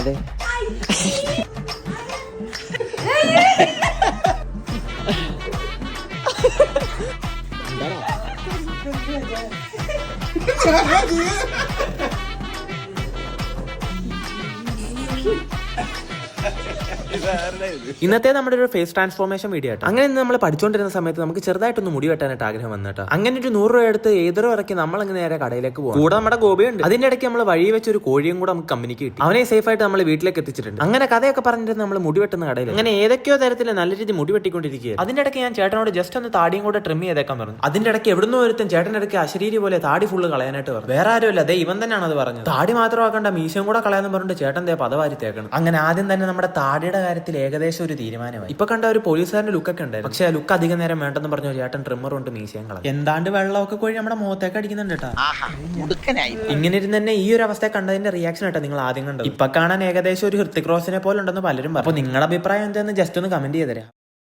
അതെ. ഇന്നത്തെ നമ്മുടെ ഒരു ഫേസ് ട്രാൻസ്ഫോർമേഷൻ വീഡിയോ ആട്ടോ. അങ്ങനെ നമ്മൾ പഠിച്ചുകൊണ്ടിരുന്ന സമയത്ത് നമുക്ക് ചെറുതായിട്ടൊന്ന് മുടി വെട്ടാനായിട്ട് ആഗ്രഹം വന്നിട്ട് അങ്ങനെ ഒരു 100 രൂപ എടുത്ത് ഏതൊരു ഇറക്കി നമ്മൾ അങ്ങനെ നേരെ കടയിലേക്ക് പോകും. കൂടെ നമ്മുടെ ഗോപിയുണ്ട്. അതിന്റെ ഇടയ്ക്ക് നമ്മൾ വഴി വെച്ച് ഒരു കോഴിയും കൂടെ നമുക്ക് കമ്പനിക്ക് കിട്ടി. അവനെ സേഫ് ആയിട്ട് നമ്മൾ വീട്ടിലേക്ക് എത്തിച്ചിട്ടുണ്ട്. അങ്ങനെ കഥയൊക്കെ പറഞ്ഞിട്ട് നമ്മൾ മുടി വെട്ടുന്ന കടയിൽ അങ്ങനെ ഏതൊക്കെയോ തരത്തിൽ നല്ല രീതി മുടി വെട്ടിക്കൊണ്ടിരിക്കുക. അതിന്റെ ഇടയ്ക്ക് ഞാൻ ചേട്ടനോട് ജസ്റ്റ് ഒന്ന് താടിയും കൂടെ ട്രിം ചെയ്തേക്കാൻ പറഞ്ഞു. അതിന്റെ ഇടയ്ക്ക് എവിടുന്ന് ഒരുത്തും ചേട്ടന്റെ ഇടയ്ക്ക് അശരീരി പോലെ താടി ഫുള്ള് കളയാനായിട്ട് പറഞ്ഞു. വേറെ ആരുമല്ല, അതെ ഇവൻ തന്നെയാണ് അത് പറഞ്ഞത്. താടി മാത്രമാക്കണ്ട, മീശയും കൂടെ കളയാന്ന് പറഞ്ഞിട്ട് ചേട്ടൻ പദവാരി തേക്കണം. അങ്ങനെ ആദ്യം തന്നെ നമ്മുടെ താടിയുടെ കാര്യത്തിൽ ഏകദേശം ഒരു തീരുമാനമായി. ഇപ്പൊ കണ്ട ഒരു പോലീസുകാരന്റെ ലുക്കൊക്കെ ഉണ്ടായിരുന്നു. പക്ഷെ ആ ലുക്ക് അധികം നേരം വേണ്ടെന്ന് പറഞ്ഞു ചേട്ടൻ ട്രിമ്മർ കൊണ്ട് മീശയും കളഞ്ഞു. എന്താണ്ട് വെള്ളമൊക്കെ കോഴി നമ്മുടെ മുഖത്തേക്ക് അടിക്കുന്നുണ്ട് കേട്ടോ. ഇങ്ങനെ ഇരുന്ന് തന്നെ ഈ ഒരു അവസ്ഥ കണ്ടതിന്റെ റിയാക്ഷൻ ആട്ടോ നിങ്ങൾ ആദ്യം കണ്ടത്. ഇപ്പൊ കാണാൻ ഏകദേശം ഒരു ഹൃത്തിക് റോഷനെ പോലെ ഉണ്ടെന്ന് പലരും പറഞ്ഞു. അപ്പൊ നിങ്ങളുടെ അഭിപ്രായം എന്താണെന്ന് ജസ്റ്റ് ഒന്ന് കമന്റ് ചെയ്തരാം.